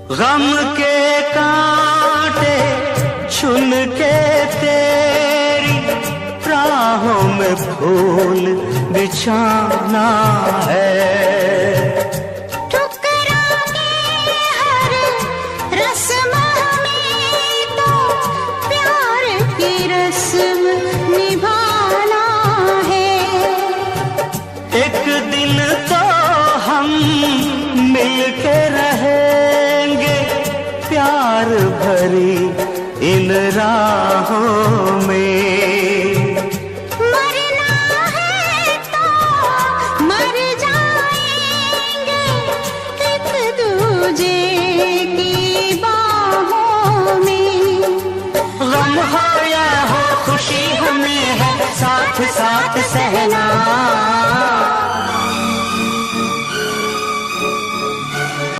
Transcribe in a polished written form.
गम के कांटे चुन के तेरी राहों में फूल बिछाना है। ठुकराने हर रस्म में तो प्यार की रस्म निभाना है। एक दिन तो हम मिलके रहेंगे प्यार भरी इन राहों में। मरना है तो मर जाएंगे एक दूजे की बाहों में। गम हो या हो खुशी हमें है साथ साथ से